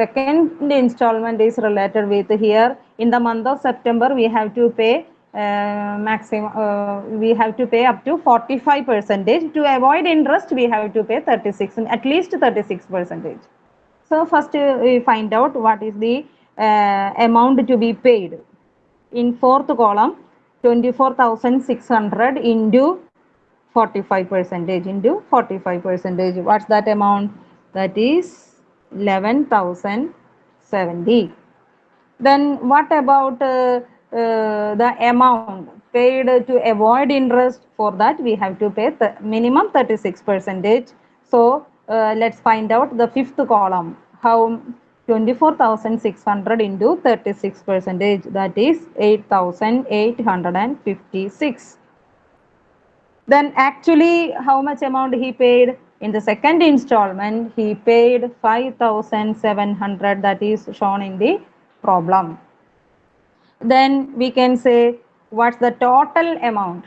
second installment is related with here in the month of September we have to pay maximum we have to pay up to 45 percentage. To avoid interest we have to pay 36 at least 36 percentage. So first we find out what is the amount to be paid. In fourth column 24,600 into 45 percentage into 45 percentage. What's that amount? That is 11,070. Then what about the amount paid to avoid interest? For that we have to pay minimum 36 percentage. So let's find out the fifth column. How 24,600 into 36 percentage, that is 8,856. Then actually how much amount he paid? In the second installment he paid 5,700, that is shown in the problem. Then we can say what's the total amount?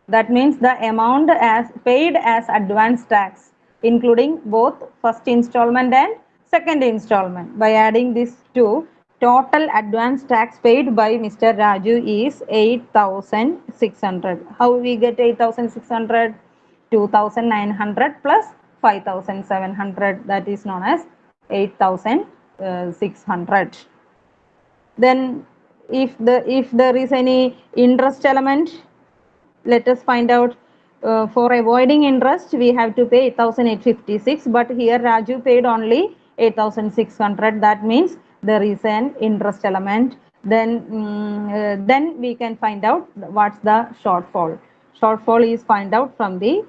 That means the amount as paid as advance tax, including both first installment and second installment. By adding these two, total advance tax paid by Mr. Raju is 8,600. How we get 8,600? 2,900 plus 5,700, that is known as 8,600. Then if there is any interest element, let us find out. For avoiding interest we have to pay 8,856, but here Raju paid only 8,600. That means there is an interest element. Then we can find out what's the shortfall. Shortfall is find out from the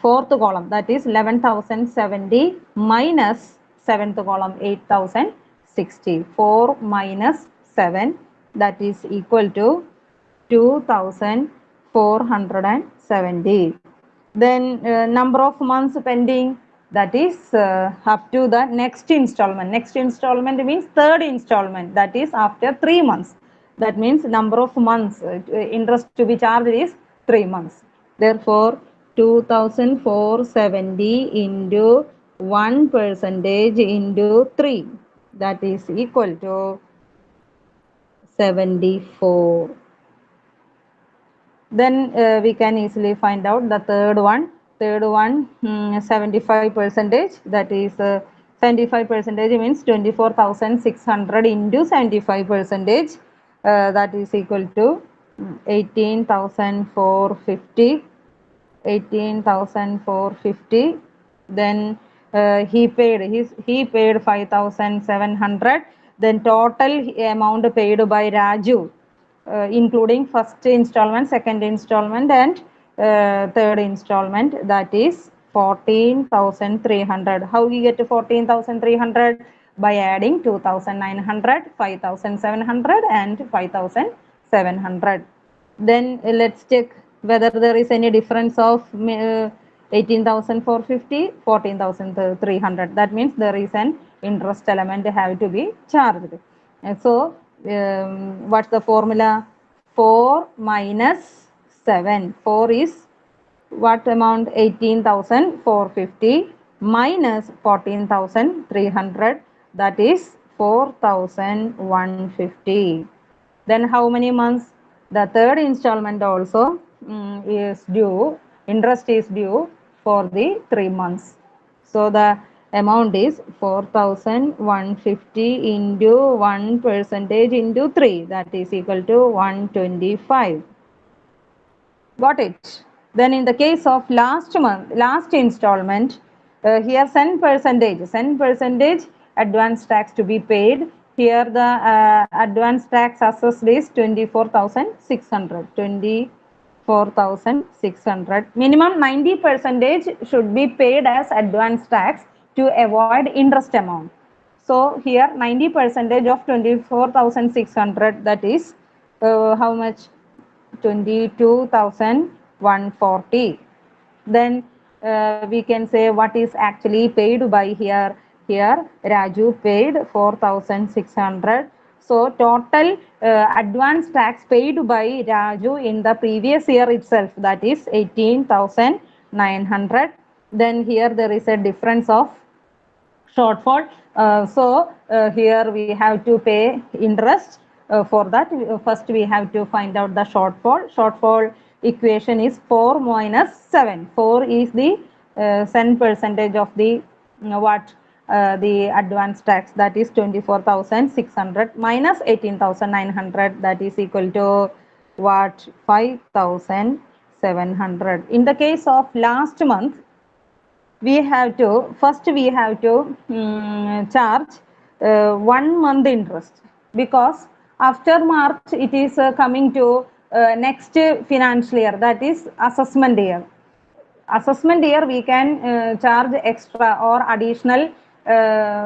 fourth column, that is 11,070 minus seventh column 8,060. 4 minus 7, that is equal to 2,470. Then number of months pending, that is up to the next installment. Next installment means third installment, that is after 3 months. That means number of months interest to be charged is 3 months. Therefore 2,470 into 1 percentage into 3, that is equal to 74. Then we can easily find out the third one. 75 percentage, that is 75 percentage means 24,600 into 75 percentage, that is equal to 18,450. 18,450. Then he paid 5,700. Then total amount paid by Raju, including first installment, second installment and third installment, that is 14,300. How we get to 14,300? By adding 2,900, 5,700 and 5,700. Then let's check whether there is any difference of 18,450, 14,300. That means there is an interest element have to be charged. And so what's the formula? 4 minus 7. 4 is what amount? 18,450 minus 14,300, that is 4,150. Then how many months? The third installment also is due, interest is due for the 3 months. So the amount is 4,150 into 1 percentage into 3, that is equal to 125. Got it? Then in the case of last installment, here 10% advance tax to be paid. Here the advance tax assessed is 24,600. 24,600. Minimum 90% should be paid as advance tax to avoid interest amount. So here 90% of 24,600, that is how much? 22,140. Then we can say what is actually paid by here. Here Raju paid 4,600. So total advance tax paid by Raju in the previous year itself, that is 18,900. Then here there is a difference of shortfall. Here we have to pay interest. For that, first we have to find out the shortfall. Shortfall equation is 4 minus 7. 4 is the cent percentage of the the advance tax, that is 24,600 minus 18,900, that is equal to what? 5,700. In the case of last month, we have to charge 1 month interest, because after March it is coming to next financial year, that is assessment year. Assessment year we can charge extra or additional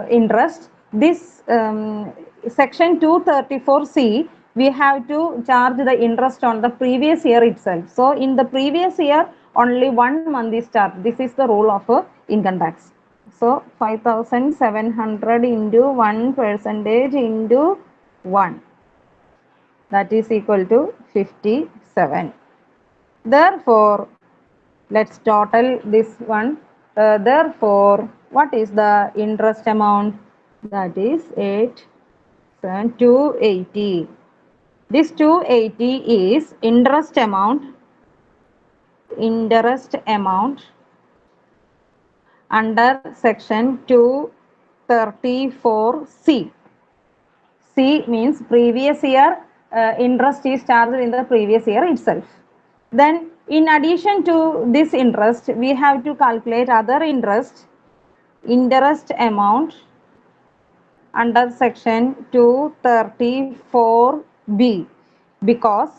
interest. This section 234C, we have to charge the interest on the previous year itself. So in the previous year only 1 month is charged. This is the rule of income tax. So 5,700 into 1% into 1, that is equal to 57. Therefore, let's total this one. Therefore, what is the interest amount? That is 280. This 280 is interest amount under section 234C. C means previous year interest is charged in the previous year itself. Then in addition to this interest, we have to calculate other interest amount under section 234B, because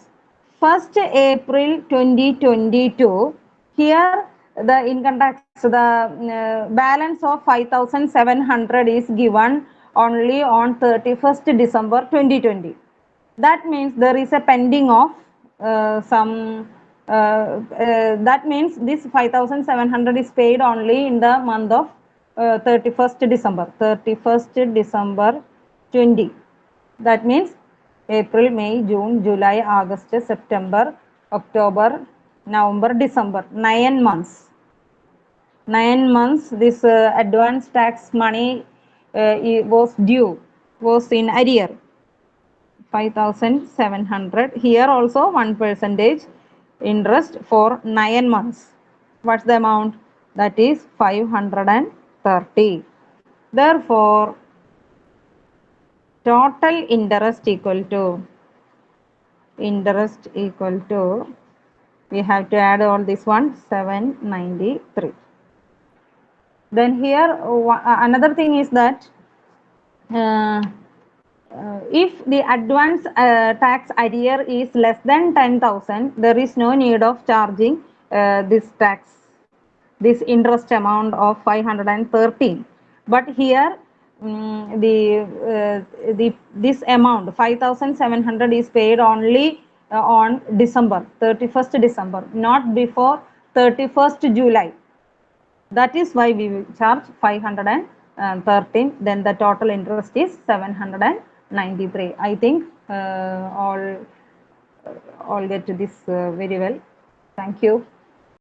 1st April 2022, here the income tax, the balance of 5,700 is given only on 31st December 2020. That means there is a pending of that means this 5,700 is paid only in the month of 31st December 20. That means April, May, June, July, August, September, October, November, December, 9 months. 9 months this advance tax money was in arrear. 5,700. Here also 1% interest for 9 months. What's the amount? That is 530. Therefore, total interest equal to, we have to add all this one, 793. Then here another thing is that if the advance tax arrear is less than 10,000, there is no need of charging this interest amount of 513. But here this amount 5,700 is paid only on December 31st December, not before 31st July. That is why we will charge 513. Then the total interest is 793. I think all get to this very well. Thank you.